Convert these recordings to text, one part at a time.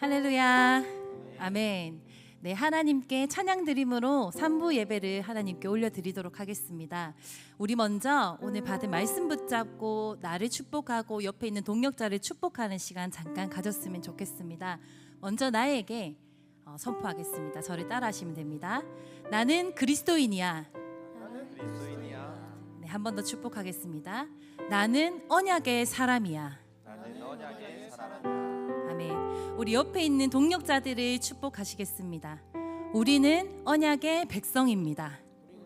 할렐루야. 아멘. 네, 하나님께 찬양 드림으로 3부 예배를 하나님께 올려드리도록 하겠습니다. 우리 먼저 오늘 받은 말씀 붙잡고 나를 축복하고 옆에 있는 동역자를 축복하는 시간 잠깐 가졌으면 좋겠습니다. 먼저 나에게 선포하겠습니다. 저를 따라하시면 됩니다. 나는 그리스도인이야. 네, 한 번 더 축복하겠습니다. 나는 언약의 사람이야. 아멘. 우리 옆에 있는 동역자들을 축복하시겠습니다. 우리는 언약의 백성입니다.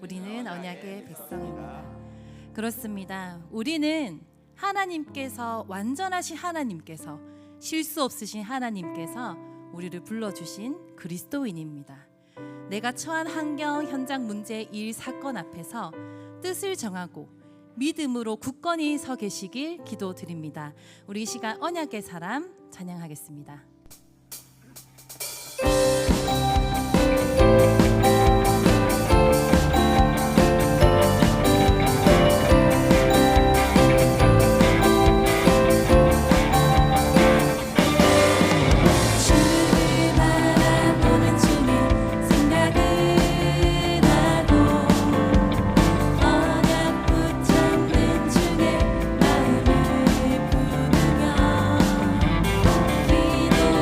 우리는 언약의 백성입니다. 그렇습니다. 우리는 하나님께서, 완전하신 하나님께서, 실수 없으신 하나님께서 우리를 불러주신 그리스도인입니다. 내가 처한 환경, 현장, 문제, 일, 사건 앞에서 뜻을 정하고 믿음으로 굳건히 서 계시길 기도드립니다. 우리 이 시간 언약의 사람 찬양하겠습니다. 기도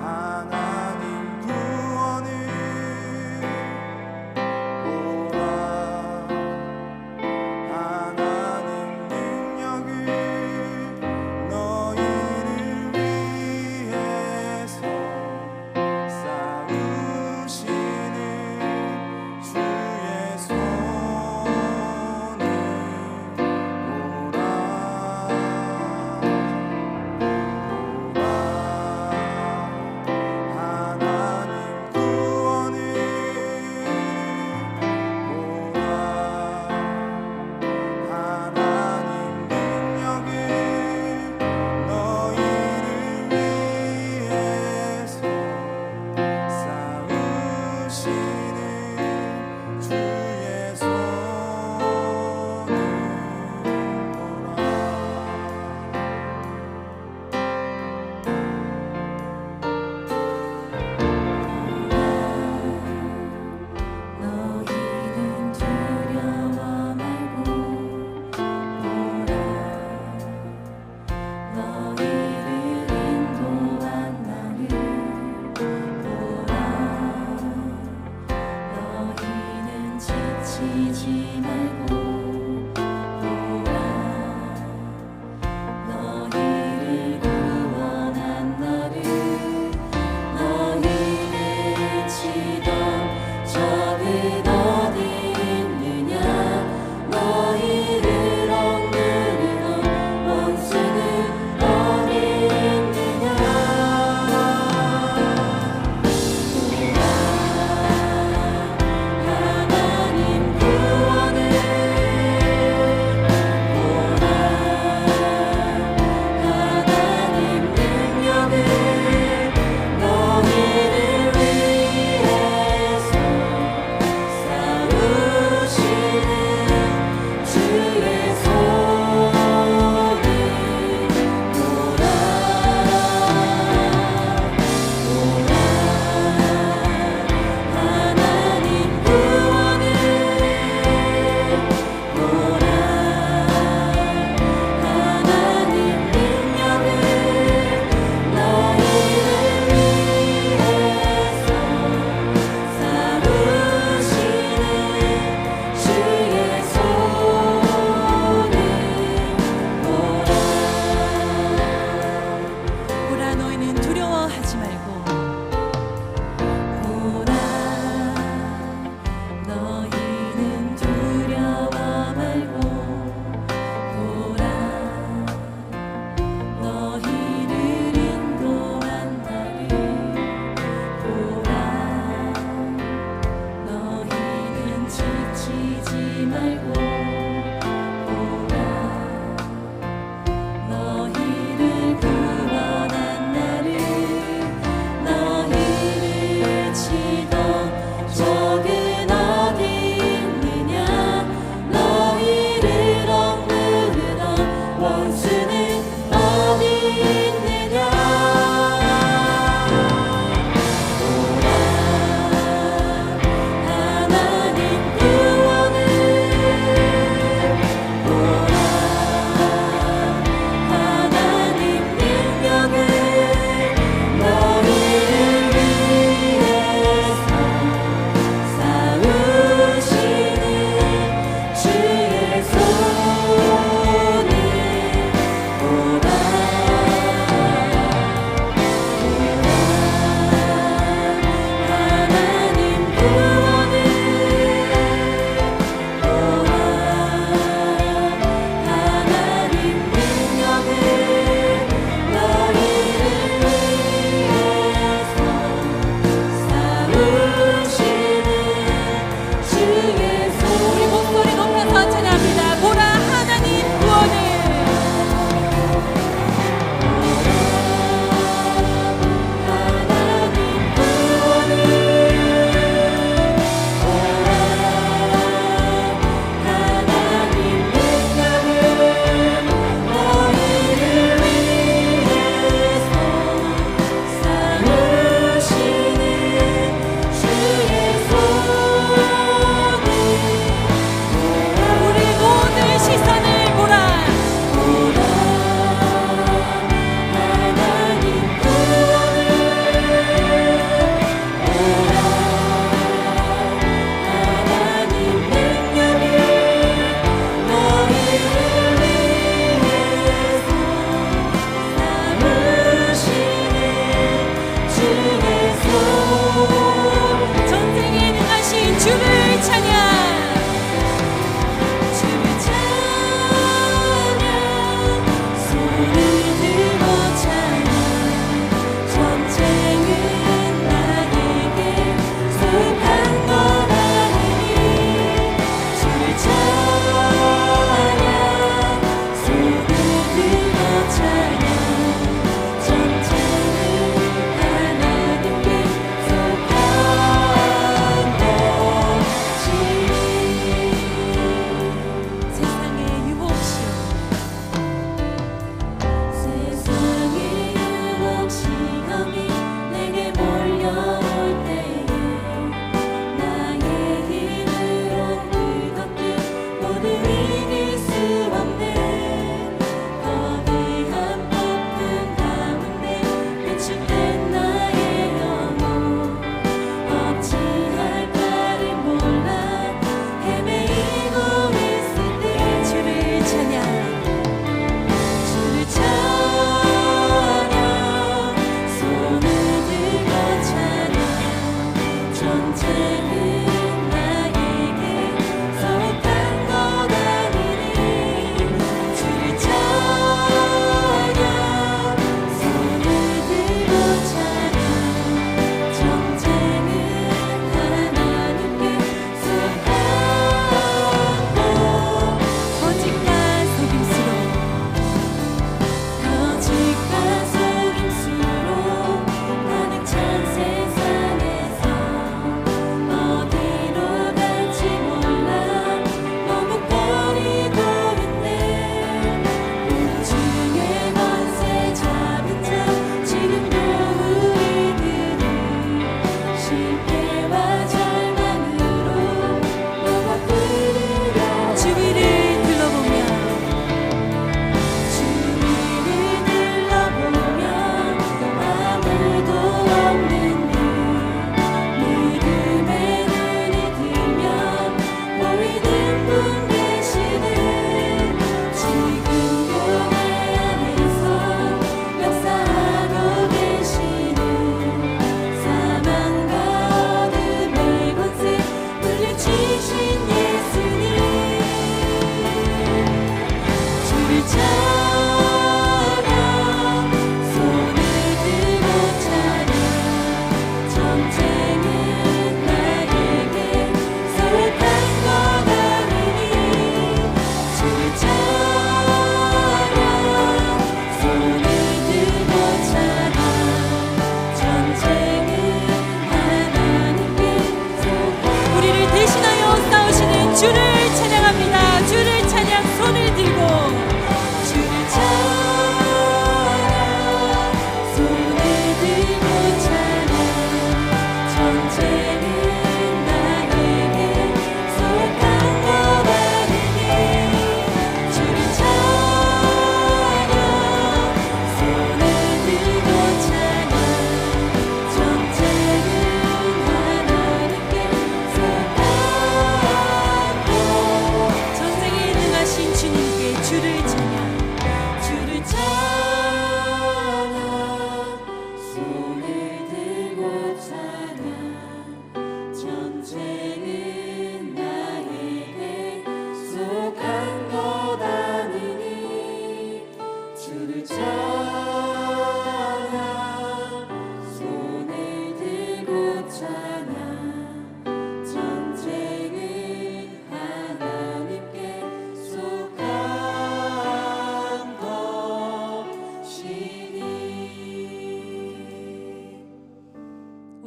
하나님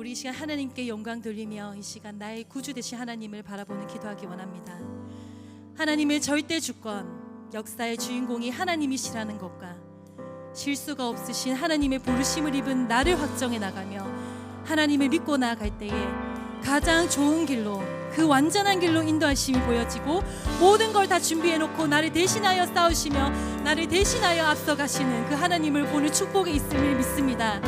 우리 이 시간 하나님께 영광 돌리며 이 시간 나의 구주 되신 하나님을 바라보는 기도하기 원합니다. 하나님의 절대 주권, 역사의 주인공이 하나님이시라는 것과 실수가 없으신 하나님의 부르심을 입은 나를 확정해 나가며 하나님을 믿고 나아갈 때에 가장 좋은 길로, 그 완전한 길로 인도하심이 보여지고 모든 걸 다 준비해 놓고 나를 대신하여 싸우시며 나를 대신하여 앞서가시는 그 하나님을 보는 축복이 있음을 믿습니다.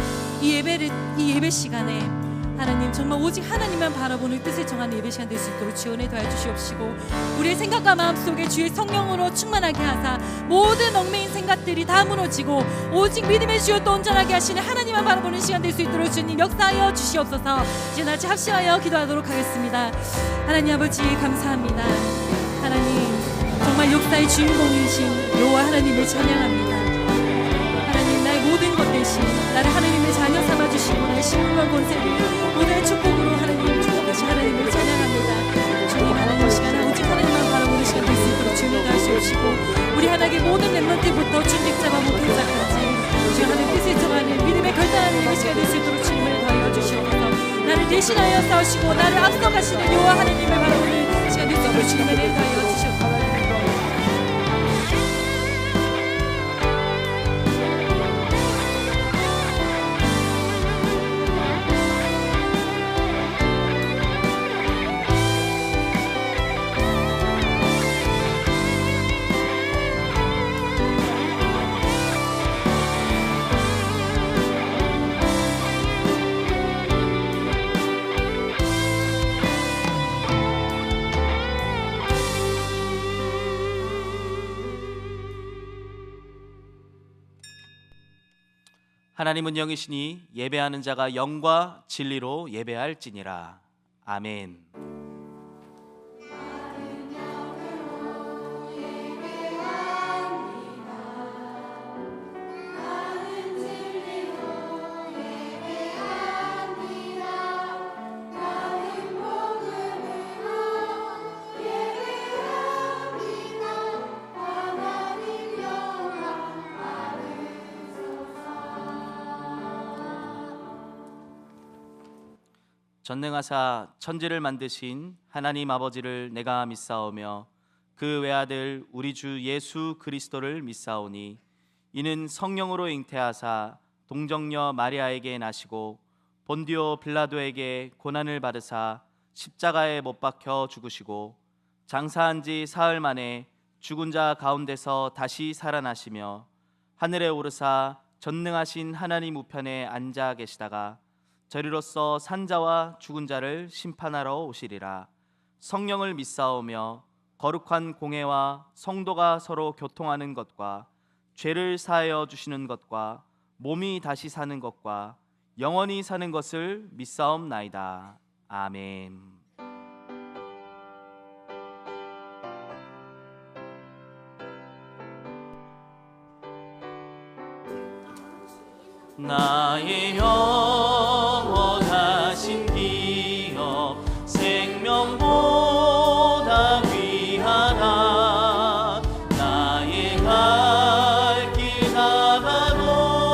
이 예배 시간에 하나님 정말 오직 하나님만 바라보는 뜻을 정하는 예배 시간 될 수 있도록 지원해 도와 주시옵시고, 우리의 생각과 마음속에 주의 성령으로 충만하게 하사 모든 얽매인 생각들이 다 무너지고 오직 믿음의 주여 또 온전하게 하시는 하나님만 바라보는 시간 될 수 있도록 주님 역사하여 주시옵소서. 이제 같이 합심하여 기도하도록 하겠습니다. 하나님 아버지 감사합니다. 하나님 정말 역사의 주인공이신 여호와 하나님을 찬양합니다. 하나님 나의 모든 것 대신 나를 하나님의 자녀 삼아주시고 나의 신분과 권세를 모두의 축복으로 하나님 축복하신 하나님을 찬양합니다. 주님 하나님 시간에 오직 하나님만 바라보는 시간 될 수 있도록 주님 인도하시옵시고, 우리 하나님의 모든 렘넌트부터 중직자와 목회자까지 주님 하나님 뜻을 정하는 믿음의 결단하는 예배 시간 될 수 있도록 주님을 더하여 주시옵소서. 나를 대신하여 싸우시고 나를 앞서가시는 여호와 하나님을 바라보는 시간 될 수 있도록 주님을 더하여 주시옵소서. 하나님은 영이시니 예배하는 자가 영과 진리로 예배할지니라. 아멘. 전능하사 천지를 만드신 하나님 아버지를 내가 믿사오며 그 외아들 우리 주 예수 그리스도를 믿사오니 이는 성령으로 잉태하사 동정녀 마리아에게 나시고 본디오 빌라도에게 고난을 받으사 십자가에 못 박혀 죽으시고 장사한 지 사흘 만에 죽은 자 가운데서 다시 살아나시며 하늘에 오르사 전능하신 하나님 우편에 앉아 계시다가 저리로서 산자와 죽은 자를 심판하러 오시리라. 성령을 믿사오며 거룩한 공회와 성도가 서로 교통하는 것과 죄를 사하여 주시는 것과 몸이 다시 사는 것과 영원히 사는 것을 믿사옵나이다. 아멘. 나의 영원하신 기업 생명보다 귀하다. 나의 갈 길 나가도록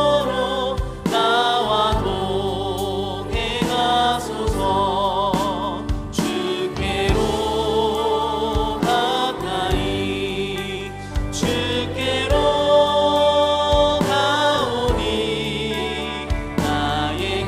나와 동행 가소서. 주께로 가까이 주께로 가오니 나의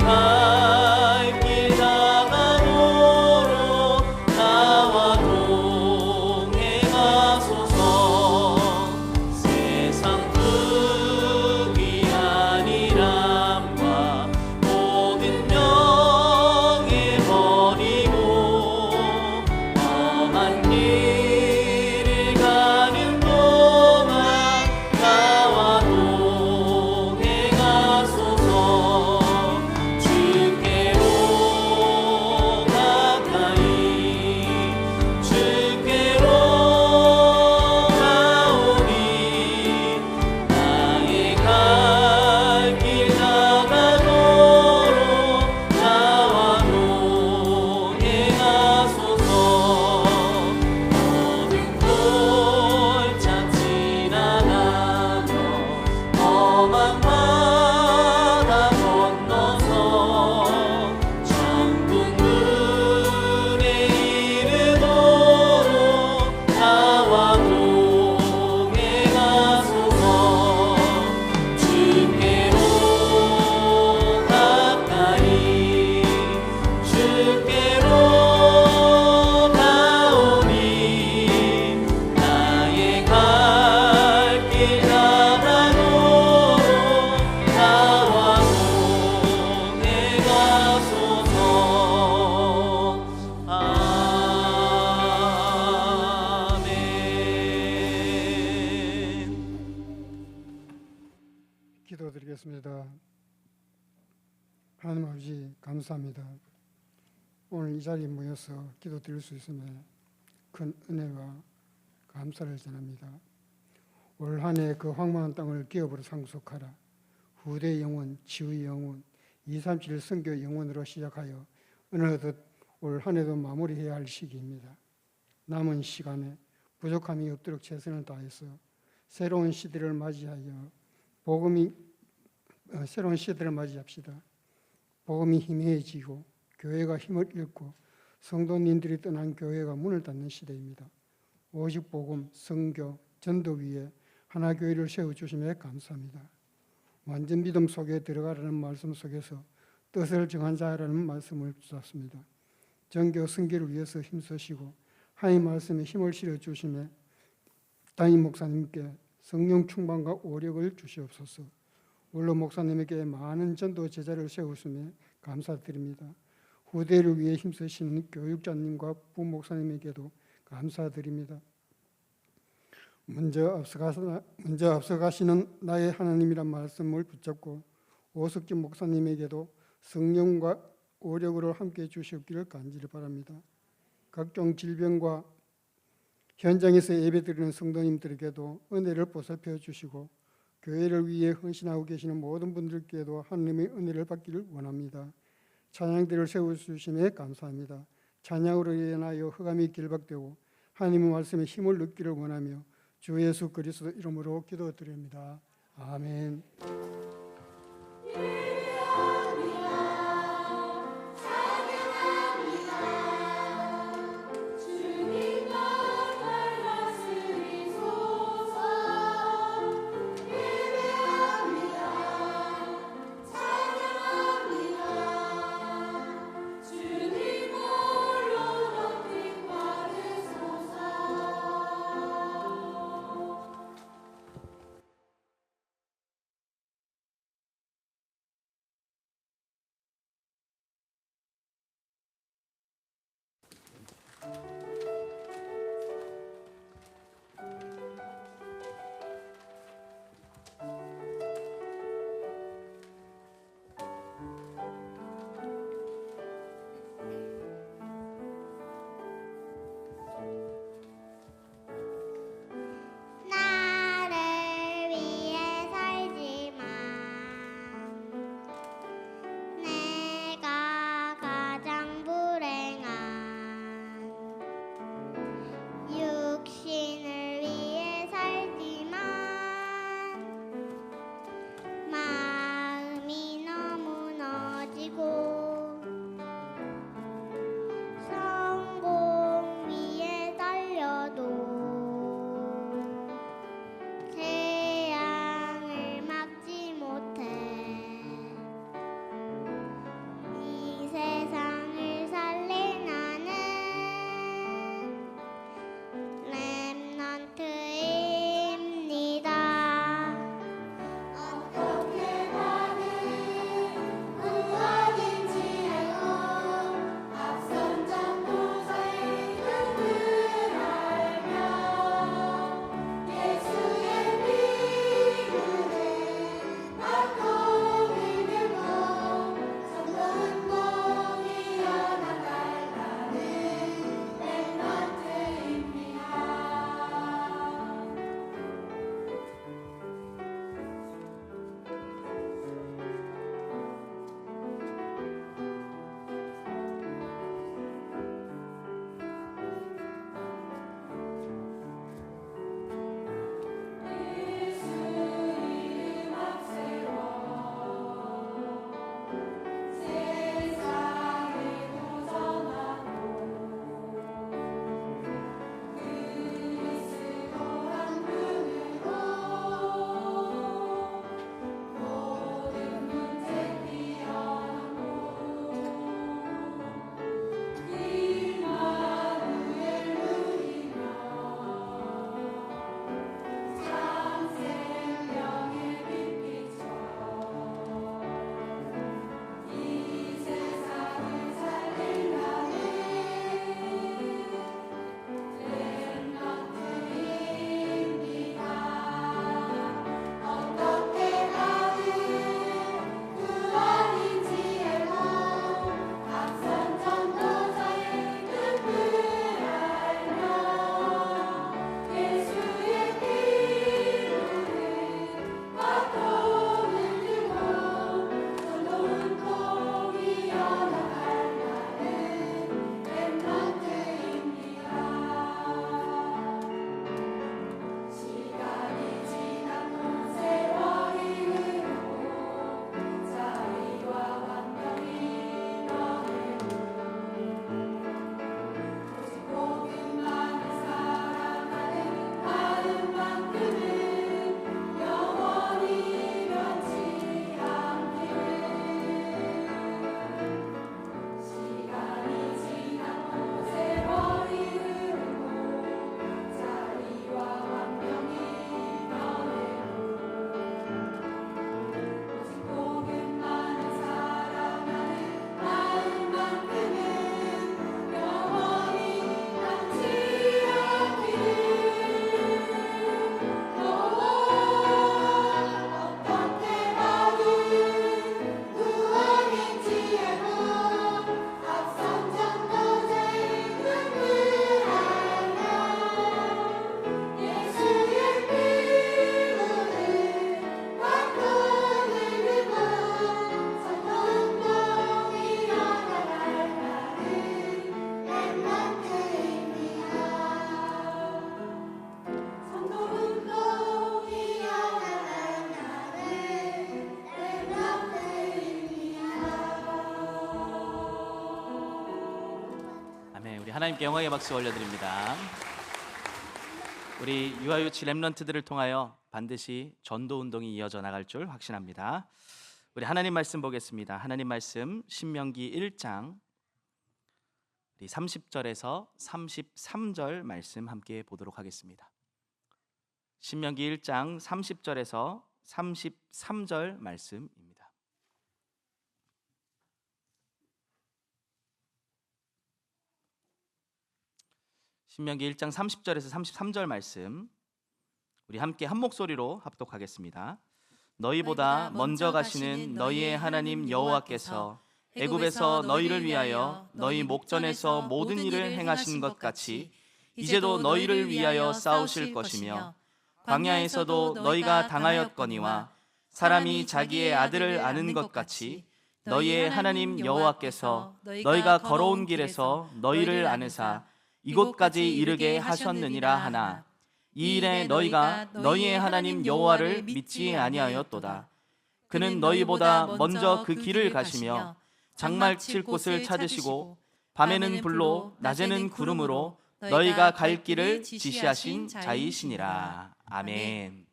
하나님 아버지 감사합니다. 오늘 이 자리에 모여서 기도 드릴 수 있음에 큰 은혜와 감사를 전합니다. 올 한 해 그 황망한 땅을 기업으로 상속하라. 후대 영혼, 지의 영혼, 237 선교 영혼으로 시작하여 어느덧 올 한 해도 마무리해야 할 시기입니다. 남은 시간에 부족함이 없도록 최선을 다해서 새로운 시대를 맞이하여 새로운 시대를 맞이합시다. 복음이 희미해지고 교회가 힘을 잃고 성도님들이 떠난 교회가 문을 닫는 시대입니다. 오직 복음, 선교, 전도 위에 하나교회를 세워주심에 감사합니다. 완전 믿음 속에 들어가라는 말씀 속에서 뜻을 정한 자라는 말씀을 주셨습니다. 전교 승계를 위해서 힘쓰시고 하나님 말씀에 힘을 실어주심에 담임 목사님께 성령 충만과 오력을 주시옵소서. 원로 목사님에게 많은 전도 제자를 세우심에 감사드립니다. 후대를 위해 힘쓰시는 교육자님과 부목사님에게도 감사드립니다. 먼저 앞서가시는 나의 하나님이란 말씀을 붙잡고 오석진 목사님에게도 성령과 오력으로 함께 주시옵기를 간절히 바랍니다. 각종 질병과 현장에서 예배드리는 성도님들에게도 은혜를 보살펴 주시고 교회를 위해 헌신하고 계시는 모든 분들께도 하나님의 은혜를 받기를 원합니다. 찬양대를 세워주심에 감사합니다. 찬양으로 인하여 흑암이 길박되고 하나님의 말씀에 힘을 얻기를 원하며 주 예수 그리스도 이름으로 기도드립니다. 아멘. 하나님께 영광의 박수 올려드립니다. 우리 유아유치 렘넌트들을 통하여 반드시 전도 운동이 이어져 나갈 줄 확신합니다. 우리 하나님 말씀 보겠습니다. 하나님 말씀 신명기 1장 우리 30절에서 33절 말씀 함께 보도록 하겠습니다. 신명기 1장 30절에서 33절 말씀입니다. 신명기 1장 30절에서 33절 말씀 우리 함께 한 목소리로 합독하겠습니다. 너희보다 먼저 가시는 너희의 하나님 여호와께서 애굽에서 너희를 위하여 너희 목전에서 모든 일을 행하신 것 같이 이제도 너희를 위하여 싸우실 것이며 광야에서도 너희가 당하였거니와 사람이 자기의 아들을 아는 것 같이 너희의 하나님 여호와께서 너희가 걸어온 길에서 너희를 아느사 이곳까지 이르게 하셨느니라 하나 이 일에 너희가 너희의 하나님 여호와를 믿지 아니하였도다. 그는 너희보다 먼저 그 길을 가시며 장막 칠 곳을 찾으시고 밤에는 불로 낮에는 구름으로 너희가 갈 길을 지시하신 자이시니라. 아멘.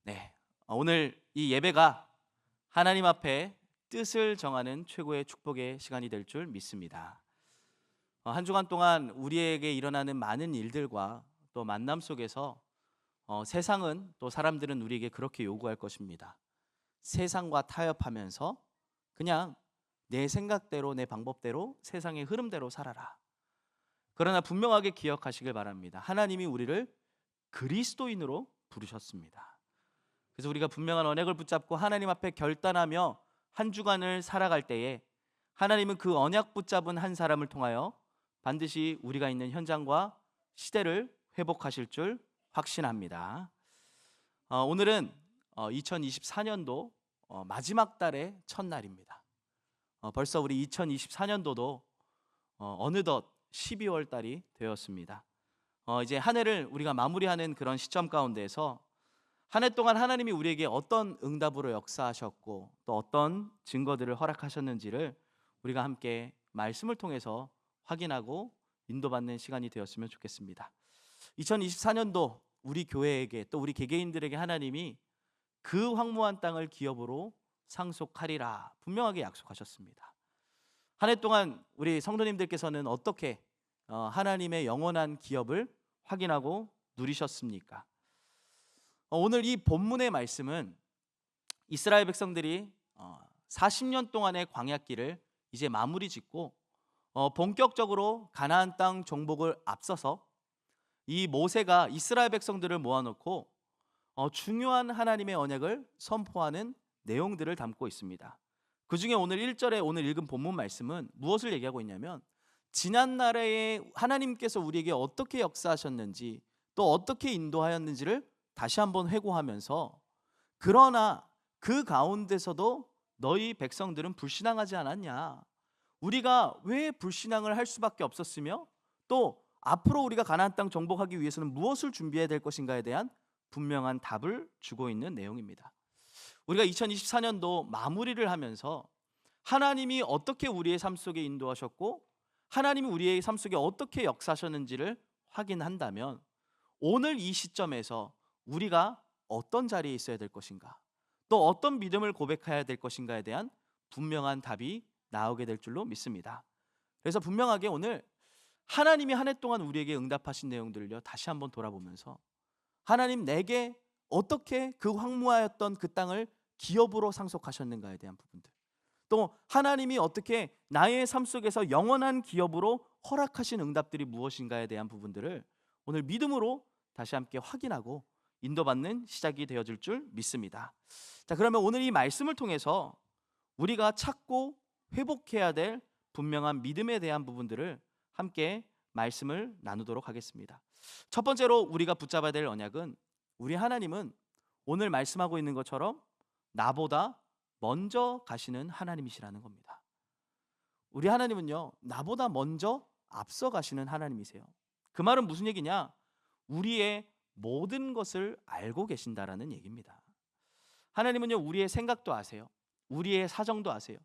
네, 오늘 이 예배가 하나님 앞에 뜻을 정하는 최고의 축복의 시간이 될 줄 믿습니다. 한 주간 동안 우리에게 일어나는 많은 일들과 또 만남 속에서 세상은 또 사람들은 우리에게 그렇게 요구할 것입니다. 세상과 타협하면서 그냥 내 생각대로 내 방법대로 세상의 흐름대로 살아라. 그러나 분명하게 기억하시길 바랍니다. 하나님이 우리를 그리스도인으로 부르셨습니다. 그래서 우리가 분명한 언약을 붙잡고 하나님 앞에 결단하며 한 주간을 살아갈 때에 하나님은 그 언약 붙잡은 한 사람을 통하여 반드시 우리가 있는 현장과 시대를 회복하실 줄 확신합니다. 오늘은 2024년도 마지막 달의 첫날입니다. 벌써 우리 2024년도도 어느덧 12월 달이 되었습니다. 이제 한 해를 우리가 마무리하는 그런 시점 가운데서 한 해 동안 하나님이 우리에게 어떤 응답으로 역사하셨고 또 어떤 증거들을 허락하셨는지를 우리가 함께 말씀을 통해서 확인하고 인도받는 시간이 되었으면 좋겠습니다. 2024년도 우리 교회에게 또 우리 개개인들에게 하나님이 그 황무한 땅을 기업으로 상속하리라 분명하게 약속하셨습니다. 한 해 동안 우리 성도님들께서는 어떻게 하나님의 영원한 기업을 확인하고 누리셨습니까? 오늘 이 본문의 말씀은 이스라엘 백성들이 40년 동안의 광야길을 이제 마무리 짓고 본격적으로 가나안 땅 정복을 앞서서 이 모세가 이스라엘 백성들을 모아놓고 중요한 하나님의 언약을 선포하는 내용들을 담고 있습니다. 그 중에 오늘 1절에 오늘 읽은 본문 말씀은 무엇을 얘기하고 있냐면 지난날에 하나님께서 우리에게 어떻게 역사하셨는지 또 어떻게 인도하였는지를 다시 한번 회고하면서 그러나 그 가운데서도 너희 백성들은 불신앙하지 않았냐? 우리가 왜 불신앙을 할 수밖에 없었으며 또 앞으로 우리가 가나안 땅 정복하기 위해서는 무엇을 준비해야 될 것인가에 대한 분명한 답을 주고 있는 내용입니다. 우리가 2024년도 마무리를 하면서 하나님이 어떻게 우리의 삶 속에 인도하셨고 하나님이 우리의 삶 속에 어떻게 역사하셨는지를 확인한다면 오늘 이 시점에서 우리가 어떤 자리에 있어야 될 것인가 또 어떤 믿음을 고백해야 될 것인가에 대한 분명한 답이 나오게 될 줄로 믿습니다. 그래서 분명하게 오늘 하나님이 한 해 동안 우리에게 응답하신 내용들을요 다시 한번 돌아보면서 하나님 내게 어떻게 그 황무하였던 그 땅을 기업으로 상속하셨는가에 대한 부분들 또 하나님이 어떻게 나의 삶 속에서 영원한 기업으로 허락하신 응답들이 무엇인가에 대한 부분들을 오늘 믿음으로 다시 함께 확인하고 인도받는 시작이 되어질 줄 믿습니다. 자, 그러면 오늘 이 말씀을 통해서 우리가 찾고 회복해야 될 분명한 믿음에 대한 부분들을 함께 말씀을 나누도록 하겠습니다. 첫 번째로 우리가 붙잡아야 될 언약은 우리 하나님은 오늘 말씀하고 있는 것처럼 나보다 먼저 가시는 하나님이시라는 겁니다. 우리 하나님은요 나보다 먼저 앞서 가시는 하나님이세요. 그 말은 무슨 얘기냐? 우리의 모든 것을 알고 계신다라는 얘기입니다. 하나님은요 우리의 생각도 아세요. 우리의 사정도 아세요.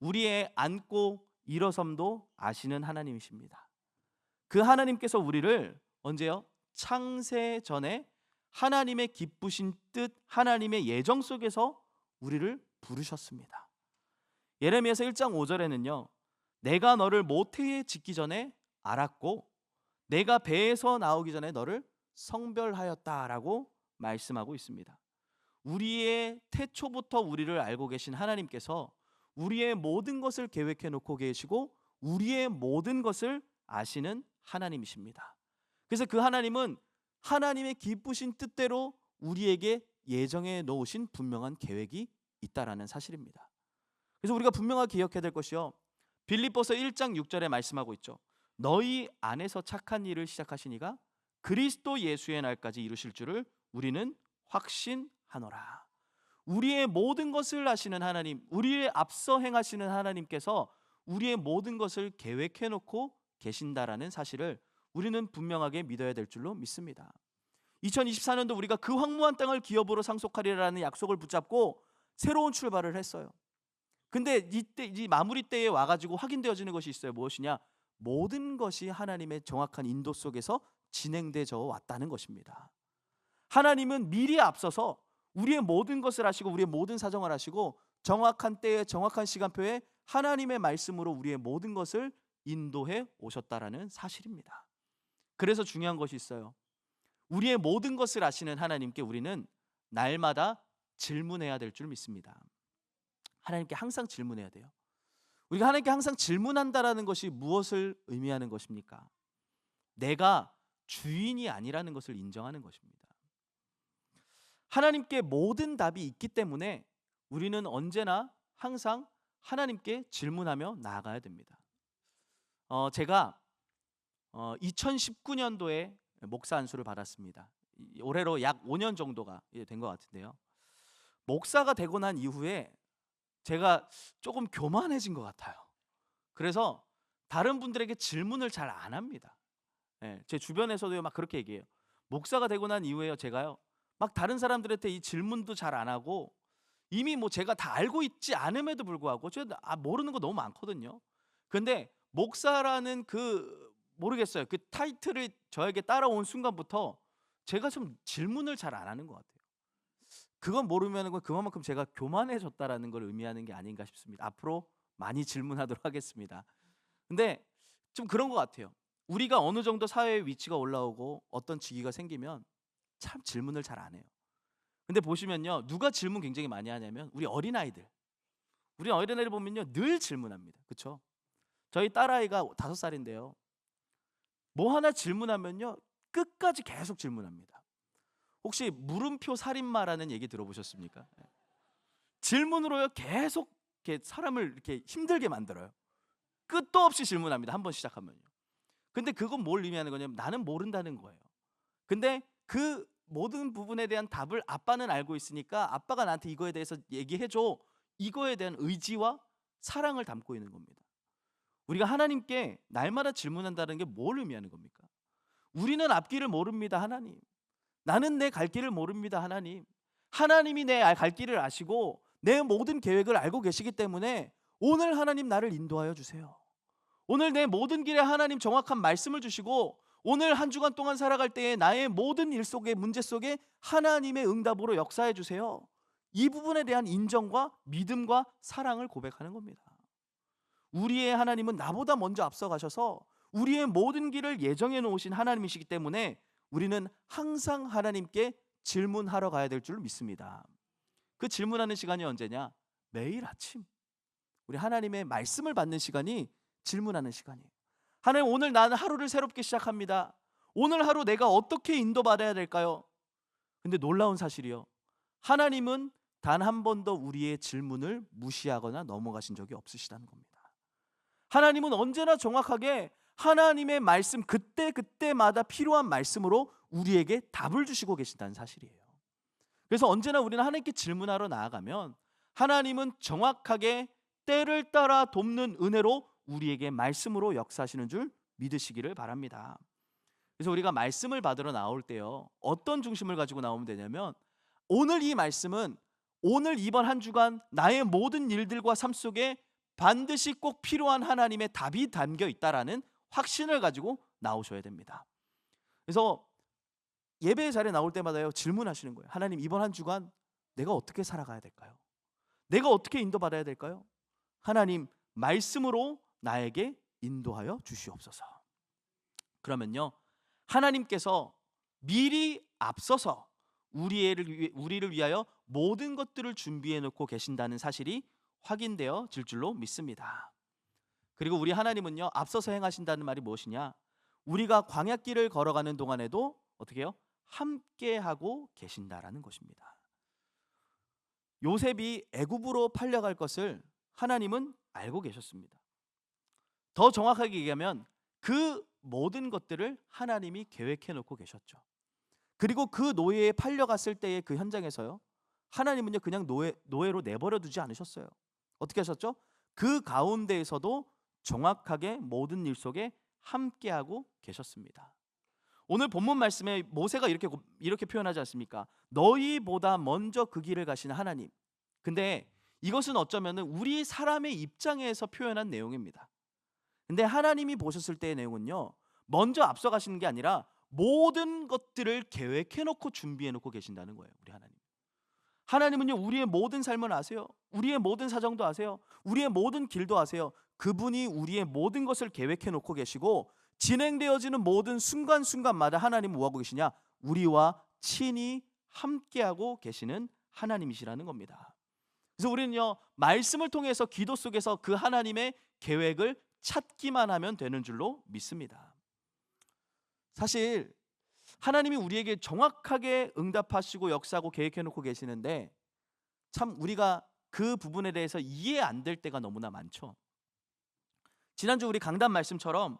우리의 앉고 일어섬도 아시는 하나님이십니다. 그 하나님께서 우리를 언제요? 창세 전에 하나님의 기쁘신 뜻, 하나님의 예정 속에서 우리를 부르셨습니다. 예레미야서 1장 5절에는요, 내가 너를 모태에 짓기 전에 알았고 내가 배에서 나오기 전에 너를 성별하였다라고 말씀하고 있습니다. 우리의 태초부터 우리를 알고 계신 하나님께서 우리의 모든 것을 계획해 놓고 계시고 우리의 모든 것을 아시는 하나님이십니다. 그래서 그 하나님은 하나님의 기쁘신 뜻대로 우리에게 예정해 놓으신 분명한 계획이 있다라는 사실입니다. 그래서 우리가 분명하게 기억해야 될 것이요, 빌립보서 1장 6절에 말씀하고 있죠. 너희 안에서 착한 일을 시작하신 이가 그리스도 예수의 날까지 이루실 줄을 우리는 확신하노라. 우리의 모든 것을 아시는 하나님, 우리의 앞서 행하시는 하나님께서 우리의 모든 것을 계획해 놓고 계신다라는 사실을 우리는 분명하게 믿어야 될 줄로 믿습니다. 2024년도 우리가 그 황무한 땅을 기업으로 상속하리라는 약속을 붙잡고 새로운 출발을 했어요. 근데 이때 이 마무리 때에 와가지고 확인되어지는 것이 있어요. 무엇이냐? 모든 것이 하나님의 정확한 인도 속에서 진행되어 왔다는 것입니다. 하나님은 미리 앞서서 우리의 모든 것을 아시고 우리의 모든 사정을 아시고 정확한 때에 정확한 시간표에 하나님의 말씀으로 우리의 모든 것을 인도해 오셨다라는 사실입니다. 그래서 중요한 것이 있어요. 우리의 모든 것을 아시는 하나님께 우리는 날마다 질문해야 될 줄 믿습니다. 하나님께 항상 질문해야 돼요. 우리가 하나님께 항상 질문한다라는 것이 무엇을 의미하는 것입니까? 내가 주인이 아니라는 것을 인정하는 것입니다. 하나님께 모든 답이 있기 때문에 우리는 언제나 항상 하나님께 질문하며 나아가야 됩니다. 제가 2019년도에 목사 안수를 받았습니다. 올해로 약 5년 정도가 된 것 같은데요. 목사가 되고 난 이후에 제가 조금 교만해진 것 같아요. 그래서 다른 분들에게 질문을 잘 안 합니다. 제 주변에서도 막 그렇게 얘기해요. 목사가 되고 난 이후에요, 제가요 막 다른 사람들한테 이 질문도 잘 안 하고 이미 뭐 제가 다 알고 있지 않음에도 불구하고 제가 모르는 거 너무 많거든요. 근데 목사라는 모르겠어요. 그 타이틀을 저에게 따라온 순간부터 제가 좀 질문을 잘 안 하는 것 같아요. 그건 모르면 그만큼 제가 교만해졌다라는 걸 의미하는 게 아닌가 싶습니다. 앞으로 많이 질문하도록 하겠습니다. 근데 좀 그런 것 같아요. 우리가 어느 정도 사회의 위치가 올라오고 어떤 직위가 생기면 참 질문을 잘 안 해요. 근데 보시면요, 누가 질문 굉장히 많이 하냐면 우리 어린아이들 보면요 늘 질문합니다. 그렇죠? 저희 딸아이가 5살인데요 뭐 하나 질문하면요 끝까지 계속 질문합니다. 혹시 물음표 살인마라는 얘기 들어보셨습니까? 질문으로요 계속 이렇게 사람을 이렇게 힘들게 만들어요. 끝도 없이 질문합니다. 한번 시작하면요. 근데 그건 뭘 의미하는 거냐면 나는 모른다는 거예요. 근데 그 모든 부분에 대한 답을 아빠는 알고 있으니까 아빠가 나한테 이거에 대해서 얘기해줘. 이거에 대한 의지와 사랑을 담고 있는 겁니다. 우리가 하나님께 날마다 질문한다는 게 뭘 의미하는 겁니까? 우리는 앞길을 모릅니다, 하나님. 나는 내 갈 길을 모릅니다, 하나님. 하나님이 내 갈 길을 아시고 내 모든 계획을 알고 계시기 때문에 오늘 하나님 나를 인도하여 주세요. 오늘 내 모든 길에 하나님 정확한 말씀을 주시고 오늘 한 주간 동안 살아갈 때에 나의 모든 일 속에 문제 속에 하나님의 응답으로 역사해 주세요. 이 부분에 대한 인정과 믿음과 사랑을 고백하는 겁니다. 우리의 하나님은 나보다 먼저 앞서가셔서 우리의 모든 길을 예정해 놓으신 하나님이시기 때문에 우리는 항상 하나님께 질문하러 가야 될 줄 믿습니다. 그 질문하는 시간이 언제냐? 매일 아침 우리 하나님의 말씀을 받는 시간이 질문하는 시간이에요. 하나님, 오늘 나는 하루를 새롭게 시작합니다. 오늘 하루 내가 어떻게 인도받아야 될까요? 근데 놀라운 사실이요, 하나님은 단 한 번도 우리의 질문을 무시하거나 넘어가신 적이 없으시다는 겁니다. 하나님은 언제나 정확하게 하나님의 말씀 그때마다 필요한 말씀으로 우리에게 답을 주시고 계신다는 사실이에요. 그래서 언제나 우리는 하나님께 질문하러 나아가면 하나님은 정확하게 때를 따라 돕는 은혜로 우리에게 말씀으로 역사하시는 줄 믿으시기를 바랍니다. 그래서 우리가 말씀을 받으러 나올 때요 어떤 중심을 가지고 나오면 되냐면 오늘 이 말씀은 오늘 이번 한 주간 나의 모든 일들과 삶 속에 반드시 꼭 필요한 하나님의 답이 담겨 있다라는 확신을 가지고 나오셔야 됩니다. 그래서 예배 자리에 나올 때마다요 질문하시는 거예요. 하나님, 이번 한 주간 내가 어떻게 살아가야 될까요? 내가 어떻게 인도받아야 될까요? 하나님, 말씀으로 나에게 인도하여 주시옵소서. 그러면요, 하나님께서 미리 앞서서 우리를 위하여 모든 것들을 준비해 놓고 계신다는 사실이 확인되어질 줄로 믿습니다. 그리고 우리 하나님은요, 앞서서 행하신다는 말이 무엇이냐? 우리가 광야길을 걸어가는 동안에도 어떻게 해요? 함께하고 계신다라는 것입니다. 요셉이 애굽으로 팔려갈 것을 하나님은 알고 계셨습니다. 더 정확하게 얘기하면 그 모든 것들을 하나님이 계획해 놓고 계셨죠. 그리고 그 노예에 팔려갔을 때의 그 현장에서요, 하나님은요 그냥 노예로 내버려 두지 않으셨어요. 어떻게 하셨죠? 그 가운데에서도 정확하게 모든 일 속에 함께하고 계셨습니다. 오늘 본문 말씀에 모세가 이렇게 표현하지 않습니까? 너희보다 먼저 그 길을 가시는 하나님. 근데 이것은 어쩌면은 우리 사람의 입장에서 표현한 내용입니다. 근데 하나님이 보셨을 때의 내용은요, 먼저 앞서 가시는 게 아니라 모든 것들을 계획해 놓고 준비해 놓고 계신다는 거예요. 우리 하나님. 하나님은요 우리의 모든 삶을 아세요. 우리의 모든 사정도 아세요. 우리의 모든 길도 아세요. 그분이 우리의 모든 것을 계획해 놓고 계시고, 진행되어지는 모든 순간순간마다 하나님은 뭐하고 계시냐? 우리와 친히 함께하고 계시는 하나님이시라는 겁니다. 그래서 우리는요 말씀을 통해서 기도 속에서 그 하나님의 계획을 찾기만 하면 되는 줄로 믿습니다. 사실 하나님이 우리에게 정확하게 응답하시고 역사하고 계획해 놓고 계시는데, 참 우리가 그 부분에 대해서 이해 안 될 때가 너무나 많죠. 지난주 우리 강단 말씀처럼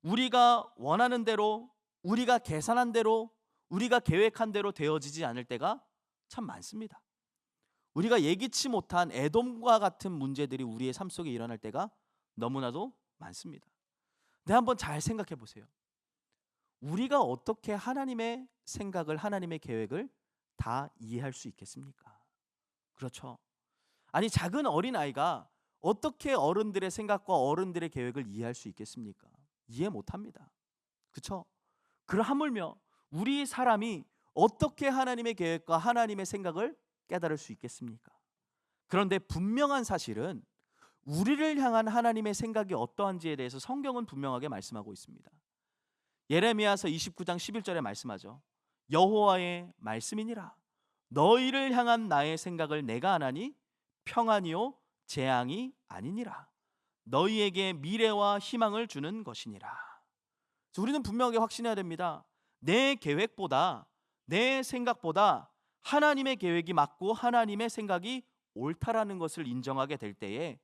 우리가 원하는 대로, 우리가 계산한 대로, 우리가 계획한 대로 되어지지 않을 때가 참 많습니다. 우리가 예기치 못한 에돔과 같은 문제들이 우리의 삶 속에 일어날 때가 너무나도 많습니다. 근데 한번 잘 생각해 보세요. 우리가 어떻게 하나님의 생각을, 하나님의 계획을 다 이해할 수 있겠습니까? 그렇죠. 아니, 작은 어린아이가 어떻게 어른들의 생각과 어른들의 계획을 이해할 수 있겠습니까? 이해 못합니다. 그렇죠? 하물며 우리 사람이 어떻게 하나님의 계획과 하나님의 생각을 깨달을 수 있겠습니까? 그런데 분명한 사실은 우리를 향한 하나님의 생각이 어떠한지에 대해서 성경은 분명하게 말씀하고 있습니다. 예레미야서 29장 11절에 말씀하죠. 여호와의 말씀이니라. 너희를 향한 나의 생각을 내가 아나니 평안이요 재앙이 아니니라. 너희에게 미래와 희망을 주는 것이니라. 그래서 우리는 분명하게 확신해야 됩니다. 내 계획보다, 내 생각보다 하나님의 계획이 맞고 하나님의 생각이 옳다라는 것을 인정하게 될 때에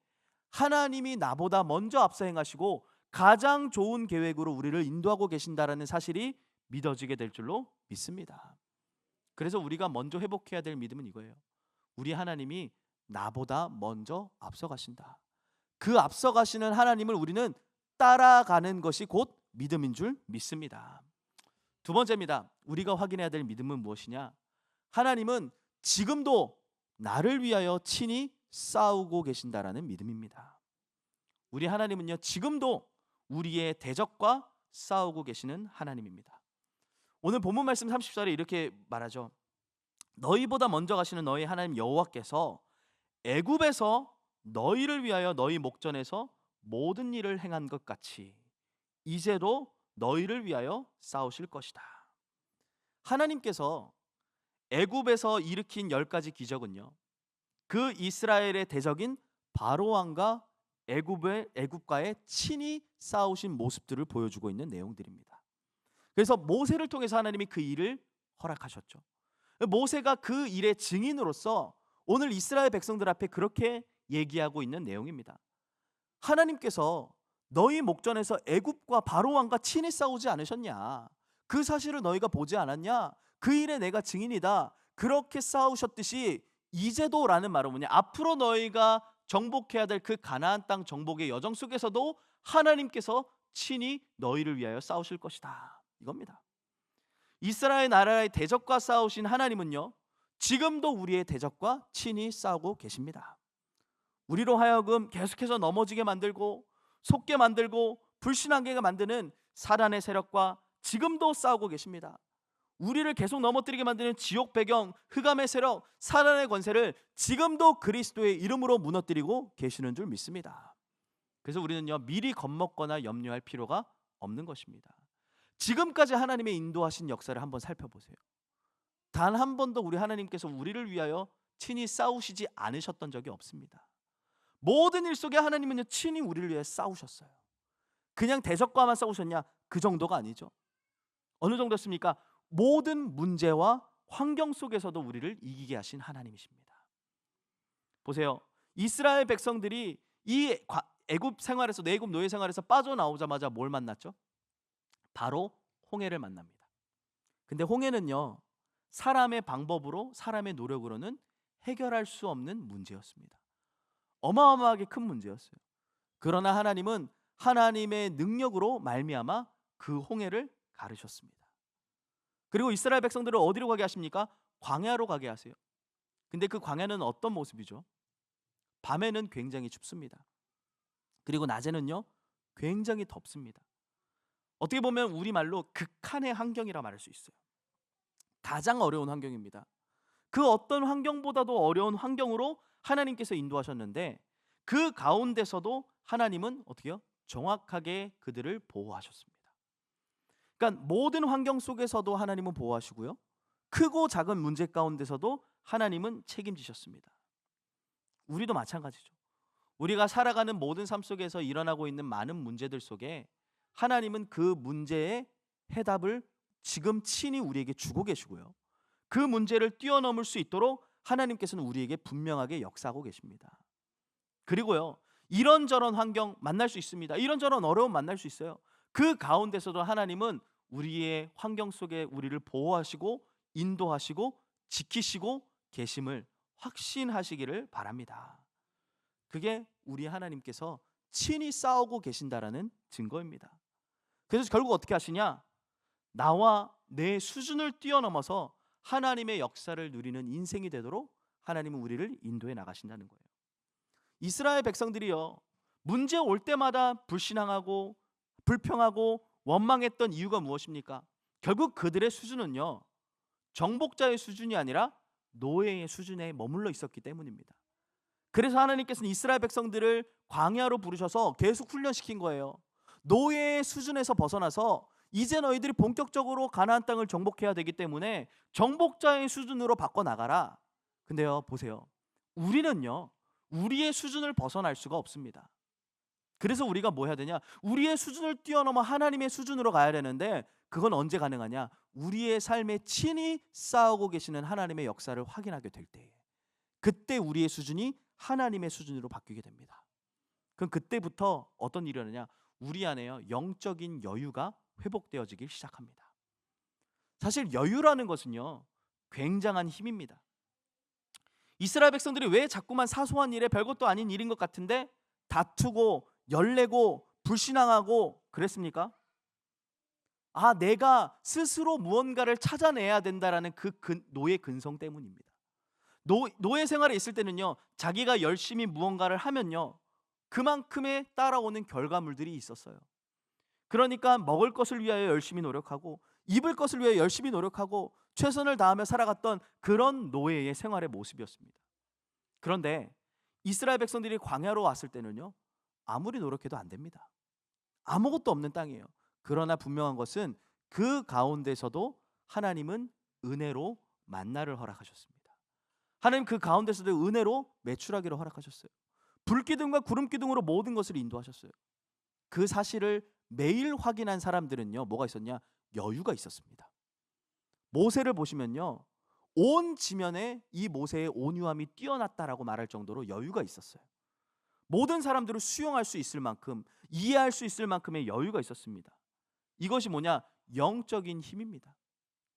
하나님이 나보다 먼저 앞서 행하시고 가장 좋은 계획으로 우리를 인도하고 계신다라는 사실이 믿어지게 될 줄로 믿습니다. 그래서 우리가 먼저 회복해야 될 믿음은 이거예요. 우리 하나님이 나보다 먼저 앞서가신다. 그 앞서가시는 하나님을 우리는 따라가는 것이 곧 믿음인 줄 믿습니다. 두 번째입니다. 우리가 확인해야 될 믿음은 무엇이냐? 하나님은 지금도 나를 위하여 친히 싸우고 계신다라는 믿음입니다. 우리 하나님은요 지금도 우리의 대적과 싸우고 계시는 하나님입니다. 오늘 본문 말씀 30절에 이렇게 말하죠. 너희보다 먼저 가시는 너희 하나님 여호와께서 애굽에서 너희를 위하여 너희 목전에서 모든 일을 행한 것 같이 이제도 너희를 위하여 싸우실 것이다. 하나님께서 애굽에서 일으킨 10가지 기적은요, 그 이스라엘의 대적인 바로 왕과 애굽과의 친히 싸우신 모습들을 보여주고 있는 내용들입니다. 그래서 모세를 통해서 하나님이 그 일을 허락하셨죠. 모세가 그 일의 증인으로서 오늘 이스라엘 백성들 앞에 그렇게 얘기하고 있는 내용입니다. 하나님께서 너희 목전에서 애굽과 바로 왕과 친히 싸우지 않으셨냐? 그 사실을 너희가 보지 않았냐? 그 일에 내가 증인이다. 그렇게 싸우셨듯이 이제도라는 말은 뭐냐? 앞으로 너희가 정복해야 될 그 가나안 땅 정복의 여정 속에서도 하나님께서 친히 너희를 위하여 싸우실 것이다. 이겁니다. 이스라엘 나라의 대적과 싸우신 하나님은요 지금도 우리의 대적과 친히 싸우고 계십니다. 우리로 하여금 계속해서 넘어지게 만들고 속게 만들고 불신하게 만드는 사단의 세력과 지금도 싸우고 계십니다. 우리를 계속 넘어뜨리게 만드는 지옥 배경, 흑암의 세력, 사단의 권세를 지금도 그리스도의 이름으로 무너뜨리고 계시는 줄 믿습니다. 그래서 우리는요, 미리 겁먹거나 염려할 필요가 없는 것입니다. 지금까지 하나님의 인도하신 역사를 한번 살펴보세요. 단 한 번도 우리 하나님께서 우리를 위하여 친히 싸우시지 않으셨던 적이 없습니다. 모든 일 속에 하나님은요, 친히 우리를 위해 싸우셨어요. 그냥 대적과만 싸우셨냐? 그 정도가 아니죠. 어느 정도였습니까? 모든 문제와 환경 속에서도 우리를 이기게 하신 하나님이십니다. 보세요. 이스라엘 백성들이 이 애굽 생활에서, 애굽 노예 생활에서 빠져나오자마자 뭘 만났죠? 바로 홍해를 만납니다. 근데 홍해는요, 사람의 방법으로, 사람의 노력으로는 해결할 수 없는 문제였습니다. 어마어마하게 큰 문제였어요. 그러나 하나님은 하나님의 능력으로 말미암아 그 홍해를 가르셨습니다. 그리고 이스라엘 백성들을 어디로 가게 하십니까? 광야로 가게 하세요. 근데 그 광야는 어떤 모습이죠? 밤에는 굉장히 춥습니다. 그리고 낮에는요, 굉장히 덥습니다. 어떻게 보면 우리말로 극한의 환경이라 말할 수 있어요. 가장 어려운 환경입니다. 그 어떤 환경보다도 어려운 환경으로 하나님께서 인도하셨는데, 그 가운데서도 하나님은 어떻게 해요? 정확하게 그들을 보호하셨습니다. 그러니까 모든 환경 속에서도 하나님은 보호하시고요, 크고 작은 문제 가운데서도 하나님은 책임지셨습니다. 우리도 마찬가지죠. 우리가 살아가는 모든 삶 속에서 일어나고 있는 많은 문제들 속에 하나님은 그 문제의 해답을 지금 친히 우리에게 주고 계시고요, 그 문제를 뛰어넘을 수 있도록 하나님께서는 우리에게 분명하게 역사하고 계십니다. 그리고요, 이런저런 환경 만날 수 있습니다. 이런저런 어려움 만날 수 있어요. 그 가운데서도 하나님은 우리의 환경 속에 우리를 보호하시고 인도하시고 지키시고 계심을 확신하시기를 바랍니다. 그게 우리 하나님께서 친히 싸우고 계신다라는 증거입니다. 그래서 결국 어떻게 하시냐? 나와 내 수준을 뛰어넘어서 하나님의 역사를 누리는 인생이 되도록 하나님은 우리를 인도해 나가신다는 거예요. 이스라엘 백성들이요, 문제 올 때마다 불신앙하고 불평하고 원망했던 이유가 무엇입니까? 결국 그들의 수준은요, 정복자의 수준이 아니라 노예의 수준에 머물러 있었기 때문입니다. 그래서 하나님께서는 이스라엘 백성들을 광야로 부르셔서 계속 훈련시킨 거예요. 노예의 수준에서 벗어나서 이제 너희들이 본격적으로 가나안 땅을 정복해야 되기 때문에 정복자의 수준으로 바꿔나가라. 근데요, 보세요. 우리는요, 우리의 수준을 벗어날 수가 없습니다. 그래서 우리가 뭐 해야 되냐? 우리의 수준을 뛰어넘어 하나님의 수준으로 가야 되는데, 그건 언제 가능하냐? 우리의 삶에 친히 싸우고 계시는 하나님의 역사를 확인하게 될 때에, 그때 우리의 수준이 하나님의 수준으로 바뀌게 됩니다. 그럼 그때부터 어떤 일이 일어나냐? 우리 안에요, 영적인 여유가 회복되어지기 시작합니다. 사실 여유라는 것은요, 굉장한 힘입니다. 이스라엘 백성들이 왜 자꾸만 사소한 일에 별것도 아닌 일인 것 같은데 다투고 열내고 불신앙하고 그랬습니까? 내가 스스로 무언가를 찾아내야 된다라는 그 노예 근성 때문입니다. 노예 생활에 있을 때는요, 자기가 열심히 무언가를 하면요, 그만큼의 따라오는 결과물들이 있었어요. 그러니까 먹을 것을 위하여 열심히 노력하고 입을 것을 위하여 열심히 노력하고 최선을 다하며 살아갔던 그런 노예의 생활의 모습이었습니다. 그런데 이스라엘 백성들이 광야로 왔을 때는요, 아무리 노력해도 안 됩니다. 아무것도 없는 땅이에요. 그러나 분명한 것은 그 가운데서도 하나님은 은혜로 만나를 허락하셨습니다. 하나님 그 가운데서도 은혜로 매출하기를 허락하셨어요. 불기둥과 구름기둥으로 모든 것을 인도하셨어요. 그 사실을 매일 확인한 사람들은요, 뭐가 있었냐? 여유가 있었습니다. 모세를 보시면요, 온 지면에 이 모세의 온유함이 뛰어났다라고 말할 정도로 여유가 있었어요. 모든 사람들을 수용할 수 있을 만큼, 이해할 수 있을 만큼의 여유가 있었습니다. 이것이 뭐냐? 영적인 힘입니다.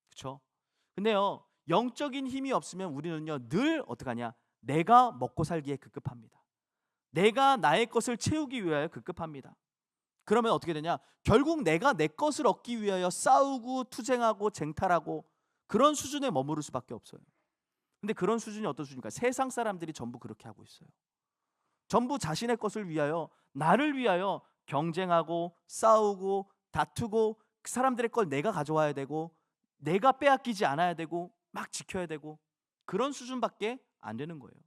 그렇죠? 근데요, 영적인 힘이 없으면 우리는요, 늘 어떻게 하냐? 내가 먹고 살기에 급급합니다. 내가 나의 것을 채우기 위하여 급급합니다. 그러면 어떻게 되냐? 결국 내가 내 것을 얻기 위하여 싸우고 투쟁하고 쟁탈하고 그런 수준에 머무를 수밖에 없어요. 근데 그런 수준이 어떤 수준입니까? 세상 사람들이 전부 그렇게 하고 있어요. 전부 자신의 것을 위하여, 나를 위하여 경쟁하고 싸우고 다투고 그 사람들의 걸 내가 가져와야 되고 내가 빼앗기지 않아야 되고 막 지켜야 되고 그런 수준밖에 안 되는 거예요.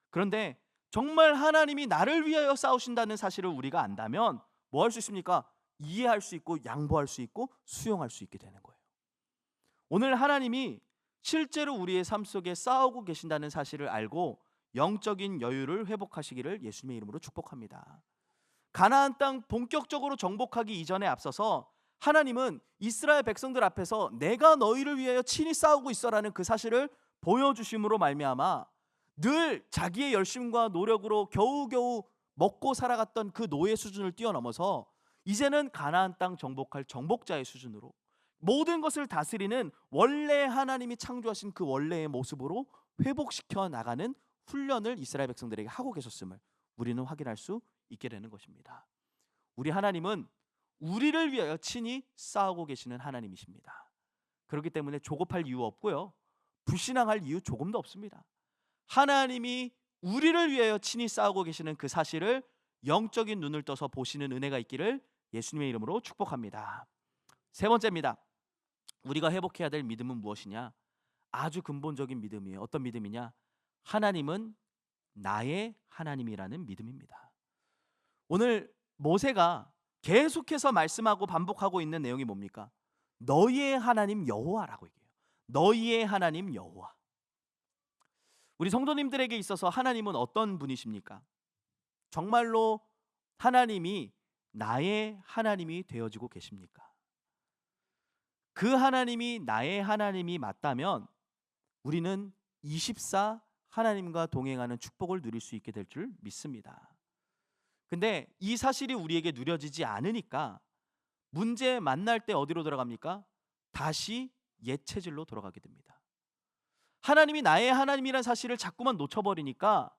그런데 정말 하나님이 나를 위하여 싸우신다는 사실을 우리가 안다면 뭐 할 수 있습니까? 이해할 수 있고 양보할 수 있고 수용할 수 있게 되는 거예요. 오늘 하나님이 실제로 우리의 삶 속에 싸우고 계신다는 사실을 알고 영적인 여유를 회복하시기를 예수님의 이름으로 축복합니다. 가나안 땅 본격적으로 정복하기 이전에 앞서서 하나님은 이스라엘 백성들 앞에서 내가 너희를 위하여 친히 싸우고 있어라는 그 사실을 보여주심으로 말미암아 늘 자기의 열심과 노력으로 겨우겨우 먹고 살아갔던 그 노예 수준을 뛰어넘어서 이제는 가나안 땅 정복할 정복자의 수준으로 모든 것을 다스리는 원래 하나님이 창조하신 그 원래의 모습으로 회복시켜 나가는 훈련을 이스라엘 백성들에게 하고 계셨음을 우리는 확인할 수 있게 되는 것입니다. 우리 하나님은 우리를 위하여 친히 싸우고 계시는 하나님이십니다. 그렇기 때문에 조급할 이유 없고요, 불신앙할 이유 조금도 없습니다. 하나님이 우리를 위하여 친히 싸우고 계시는 그 사실을 영적인 눈을 떠서 보시는 은혜가 있기를 예수님의 이름으로 축복합니다. 세 번째입니다. 우리가 회복해야 될 믿음은 무엇이냐? 아주 근본적인 믿음이에요. 어떤 믿음이냐? 하나님은 나의 하나님이라는 믿음입니다. 오늘 모세가 계속해서 말씀하고 반복하고 있는 내용이 뭡니까? 너희의 하나님 여호와라고 얘기해요. 너희의 하나님 여호와. 우리 성도님들에게 있어서 하나님은 어떤 분이십니까? 정말로 하나님이 나의 하나님이 되어지고 계십니까? 그 하나님이 나의 하나님이 맞다면 우리는 24 하나님과 동행하는 축복을 누릴 수 있게 될 줄 믿습니다. 근데 이 사실이 우리에게 누려지지 않으니까 문제 만날 때 어디로 돌아갑니까? 다시 옛 체질로 돌아가게 됩니다. 하나님이 나의 하나님이라는 사실을 자꾸만 놓쳐버리니까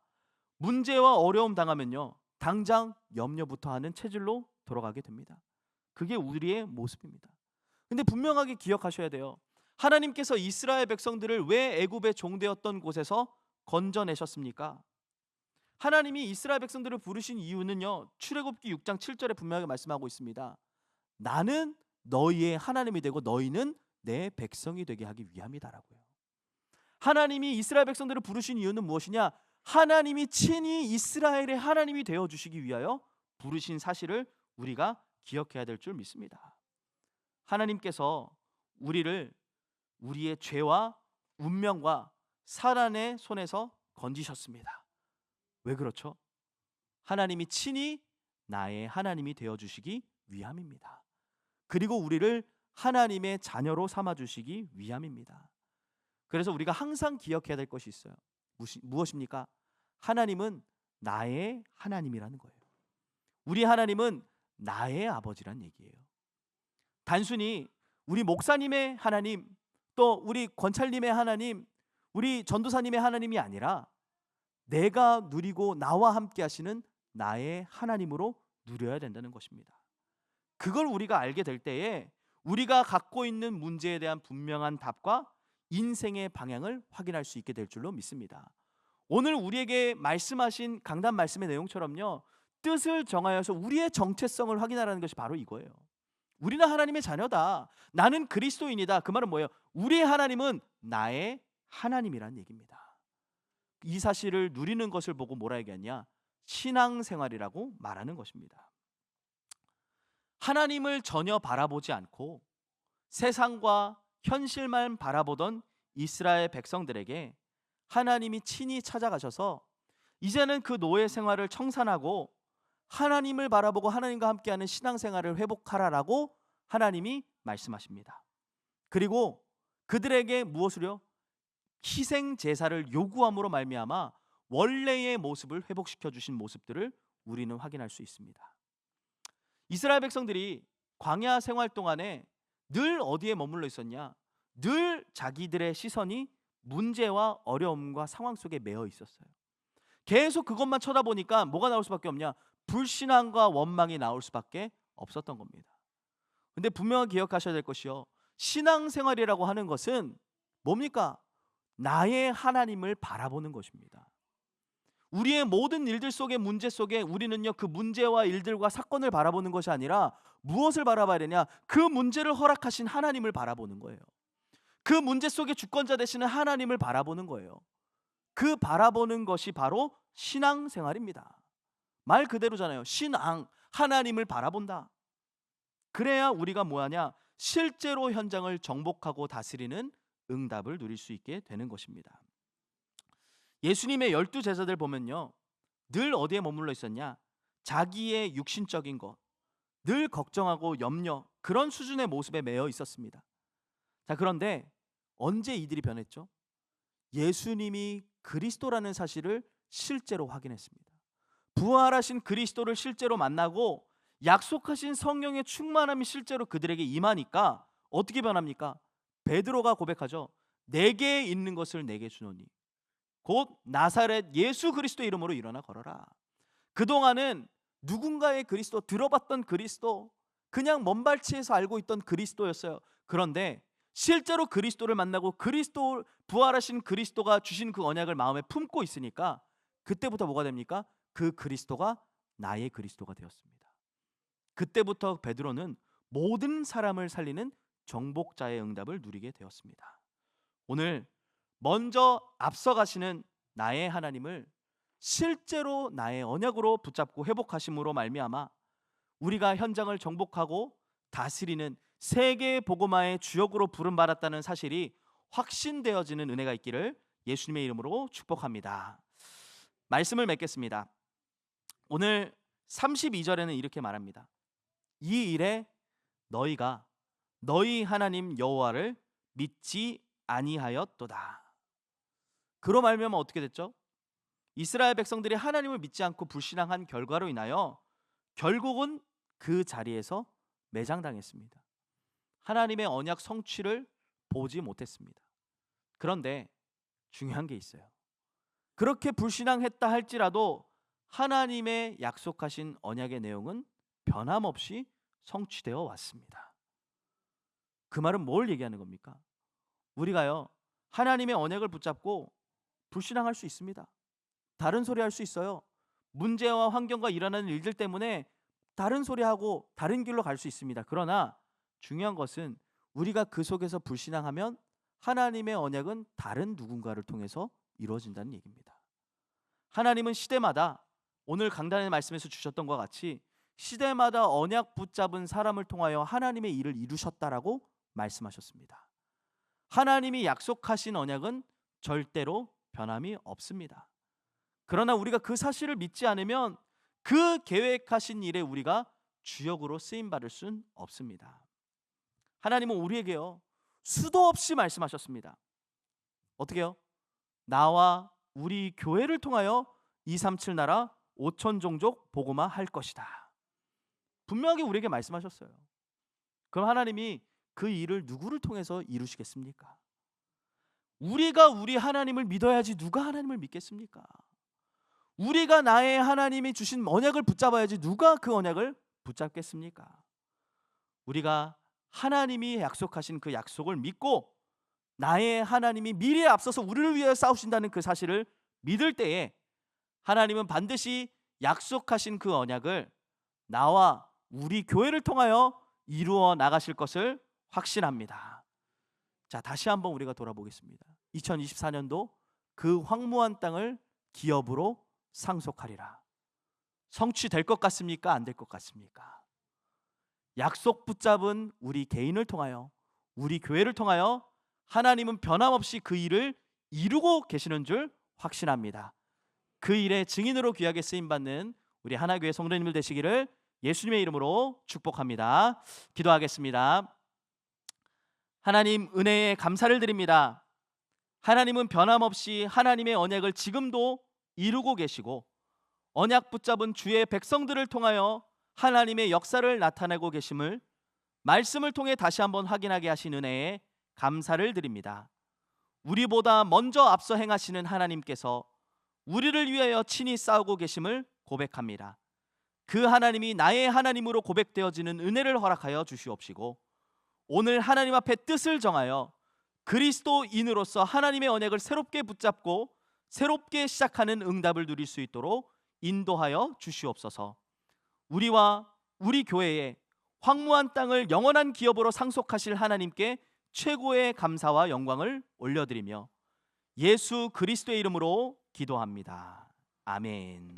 문제와 어려움 당하면요, 당장 염려부터 하는 체질로 돌아가게 됩니다. 그게 우리의 모습입니다. 근데 분명하게 기억하셔야 돼요. 하나님께서 이스라엘 백성들을 왜 애굽의 종되었던 곳에서 건져내셨습니까? 하나님이 이스라엘 백성들을 부르신 이유는요, 출애굽기 6장 7절에 분명하게 말씀하고 있습니다. 나는 너희의 하나님이 되고 너희는 내 백성이 되게 하기 위함이다라고요. 하나님이 이스라엘 백성들을 부르신 이유는 무엇이냐? 하나님이 친히 이스라엘의 하나님이 되어주시기 위하여 부르신 사실을 우리가 기억해야 될 줄 믿습니다. 하나님께서 우리를 우리의 죄와 운명과 사단의 손에서 건지셨습니다. 왜 그렇죠? 하나님이 친히 나의 하나님이 되어주시기 위함입니다. 그리고 우리를 하나님의 자녀로 삼아주시기 위함입니다. 그래서 우리가 항상 기억해야 될 것이 있어요. 무엇입니까? 하나님은 나의 하나님이라는 거예요. 우리 하나님은 나의 아버지란 얘기예요. 단순히 우리 목사님의 하나님, 또 우리 권찰님의 하나님, 우리 전도사님의 하나님이 아니라 내가 누리고 나와 함께 하시는 나의 하나님으로 누려야 된다는 것입니다. 그걸 우리가 알게 될 때에 우리가 갖고 있는 문제에 대한 분명한 답과 인생의 방향을 확인할 수 있게 될 줄로 믿습니다. 오늘 우리에게 말씀하신 강단 말씀의 내용처럼요, 뜻을 정하여서 우리의 정체성을 확인하라는 것이 바로 이거예요. 우리는 하나님의 자녀다. 나는 그리스도인이다. 그 말은 뭐예요? 우리의 하나님은 나의 하나님이라는 얘기입니다. 이 사실을 누리는 것을 보고 뭐라 얘기하냐? 신앙생활이라고 말하는 것입니다. 하나님을 전혀 바라보지 않고 세상과 현실만 바라보던 이스라엘 백성들에게 하나님이 친히 찾아가셔서 이제는 그 노예 생활을 청산하고 하나님을 바라보고 하나님과 함께하는 신앙생활을 회복하라라고 하나님이 말씀하십니다. 그리고 그들에게 무엇을요? 희생 제사를 요구함으로 말미암아 원래의 모습을 회복시켜 주신 모습들을 우리는 확인할 수 있습니다. 이스라엘 백성들이 광야 생활 동안에 늘 어디에 머물러 있었냐? 늘 자기들의 시선이 문제와 어려움과 상황 속에 매여 있었어요. 계속 그것만 쳐다보니까 뭐가 나올 수밖에 없냐? 불신앙과 원망이 나올 수밖에 없었던 겁니다. 근데 분명히 기억하셔야 될 것이요, 신앙생활이라고 하는 것은 뭡니까? 나의 하나님을 바라보는 것입니다. 우리의 모든 일들 속의 문제 속에 우리는요, 그 문제와 일들과 사건을 바라보는 것이 아니라 무엇을 바라봐야 되냐? 그 문제를 허락하신 하나님을 바라보는 거예요. 그 문제 속의 주권자 되시는 하나님을 바라보는 거예요. 그 바라보는 것이 바로 신앙생활입니다. 말 그대로잖아요. 신앙, 하나님을 바라본다. 그래야 우리가 뭐하냐? 실제로 현장을 정복하고 다스리는 응답을 누릴 수 있게 되는 것입니다. 예수님의 12제자들 보면요, 늘 어디에 머물러 있었냐? 자기의 육신적인 것, 늘 걱정하고 염려, 그런 수준의 모습에 매여 있었습니다. 자, 그런데 언제 이들이 변했죠? 예수님이 그리스도라는 사실을 실제로 확인했습니다. 부활하신 그리스도를 실제로 만나고 약속하신 성령의 충만함이 실제로 그들에게 임하니까 어떻게 변합니까? 베드로가 고백하죠. 내게 있는 것을 내게 주노니 곧 나사렛 예수 그리스도의 이름으로 일어나 걸어라. 그동안은 누군가의 그리스도, 들어봤던 그리스도, 그냥 먼발치에서 알고 있던 그리스도였어요. 그런데 실제로 그리스도를 만나고 그리스도, 부활하신 그리스도가 주신 그 언약을 마음에 품고 있으니까 그때부터 뭐가 됩니까? 그 그리스도가 나의 그리스도가 되었습니다. 그때부터 베드로는 모든 사람을 살리는 정복자의 응답을 누리게 되었습니다. 오늘 먼저 앞서가시는 나의 하나님을 실제로 나의 언약으로 붙잡고 회복하심으로 말미암아 우리가 현장을 정복하고 다스리는 세계 복음화의 주역으로 부름받았다는 사실이 확신되어지는 은혜가 있기를 예수님의 이름으로 축복합니다. 말씀을 맺겠습니다. 오늘 32절에는 이렇게 말합니다. 이 일에 너희가 너희 하나님 여호와를 믿지 아니하였도다. 그로 말미암아 어떻게 됐죠? 이스라엘 백성들이 하나님을 믿지 않고 불신앙한 결과로 인하여 결국은 그 자리에서 매장당했습니다. 하나님의 언약 성취를 보지 못했습니다. 그런데 중요한 게 있어요. 그렇게 불신앙했다 할지라도 하나님의 약속하신 언약의 내용은 변함없이 성취되어 왔습니다. 그 말은 뭘 얘기하는 겁니까? 우리가요, 하나님의 언약을 붙잡고 불신앙할 수 있습니다. 다른 소리 할 수 있어요. 문제와 환경과 일어나는 일들 때문에 다른 소리하고 다른 길로 갈 수 있습니다. 그러나 중요한 것은 우리가 그 속에서 불신앙하면 하나님의 언약은 다른 누군가를 통해서 이루어진다는 얘기입니다. 하나님은 시대마다 오늘 강단의 말씀에서 주셨던 것과 같이 시대마다 언약 붙잡은 사람을 통하여 하나님의 일을 이루셨다라고 말씀하셨습니다. 하나님이 약속하신 언약은 절대로 변함이 없습니다. 그러나 우리가 그 사실을 믿지 않으면 그 계획하신 일에 우리가 주역으로 쓰임받을 순 없습니다. 하나님은 우리에게요, 수도 없이 말씀하셨습니다. 어떻게 해요? 나와 우리 교회를 통하여 237 나라 5천 종족 복음화 할 것이다. 분명하게 우리에게 말씀하셨어요. 그럼 하나님이 그 일을 누구를 통해서 이루시겠습니까? 우리가 우리 하나님을 믿어야지 누가 하나님을 믿겠습니까? 우리가 나의 하나님이 주신 언약을 붙잡아야지 누가 그 언약을 붙잡겠습니까? 우리가 하나님이 약속하신 그 약속을 믿고 나의 하나님이 미래에 앞서서 우리를 위해 싸우신다는 그 사실을 믿을 때에 하나님은 반드시 약속하신 그 언약을 나와 우리 교회를 통하여 이루어 나가실 것을 확신합니다. 자, 다시 한번 우리가 돌아보겠습니다. 2024년도 그 황무한 땅을 기업으로 상속하리라. 성취될 것 같습니까? 안 될 것 같습니까? 약속 붙잡은 우리 개인을 통하여, 우리 교회를 통하여 하나님은 변함없이 그 일을 이루고 계시는 줄 확신합니다. 그 일의 증인으로 귀하게 쓰임받는 우리 하나교회 성도님들 되시기를 예수님의 이름으로 축복합니다. 기도하겠습니다. 하나님, 은혜에 감사를 드립니다. 하나님은 변함없이 하나님의 언약을 지금도 이루고 계시고 언약 붙잡은 주의 백성들을 통하여 하나님의 역사를 나타내고 계심을 말씀을 통해 다시 한번 확인하게 하신 은혜에 감사를 드립니다. 우리보다 먼저 앞서 행하시는 하나님께서 우리를 위하여 친히 싸우고 계심을 고백합니다. 그 하나님이 나의 하나님으로 고백되어지는 은혜를 허락하여 주시옵시고 오늘 하나님 앞에 뜻을 정하여 그리스도인으로서 하나님의 언약을 새롭게 붙잡고 새롭게 시작하는 응답을 누릴 수 있도록 인도하여 주시옵소서. 우리와 우리 교회에 황무한 땅을 영원한 기업으로 상속하실 하나님께 최고의 감사와 영광을 올려드리며 예수 그리스도의 이름으로 기도합니다. 아멘.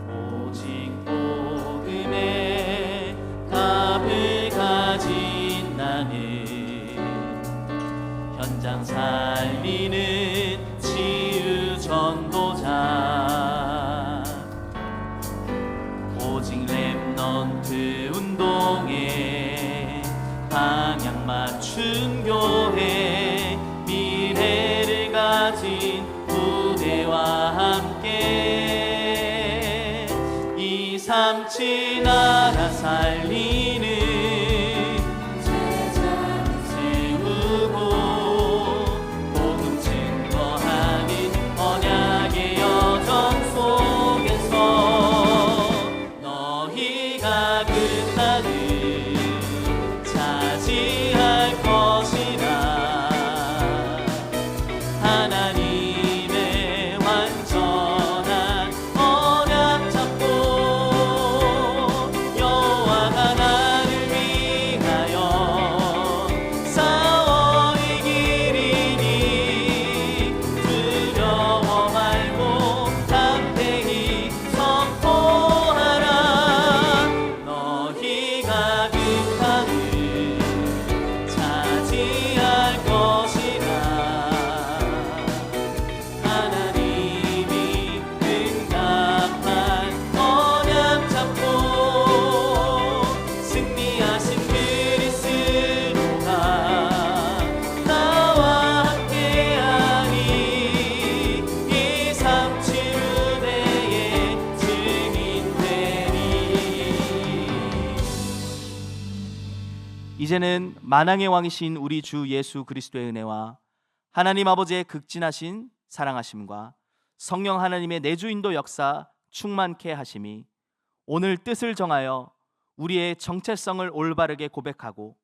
오직 복음의 답을 가진 나는 현장 살리는 치유 전도자, 오직 랩넌트 운동에 방향 맞춘 교회, 미래를 가진 무대와 함께 237 나라 살리는 제자를 세우고 복음 증거하는 언약의 여정 속에서 너희가 그 땅을 차지할 것이라. 하나님의 완전한 언약 잡고 여호와가 나를 위하여 싸워 이기리니 두려워 말고 담대히 선포하라. 너희가 그 땅을 차지할 것이라. 하나님이 응답한 언약 잡고 승리하신 그리스도가 나와 함께하니 237 후대에 증인되리. 이제는 만왕의 왕이신 우리 주 예수 그리스도의 은혜와 하나님 아버지의 극진하신 사랑하심과 성령 하나님의 내주인도 역사 충만케 하심이 오늘 뜻을 정하여 우리의 정체성을 올바르게 고백하고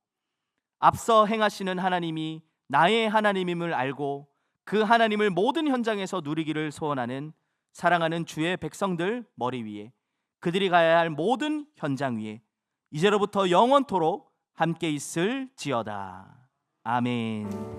앞서 행하시는 하나님이 나의 하나님임을 알고 그 하나님을 모든 현장에서 누리기를 소원하는 사랑하는 주의 백성들 머리 위에, 그들이 가야 할 모든 현장 위에 이제로부터 영원토록 함께 있을지어다. 아멘.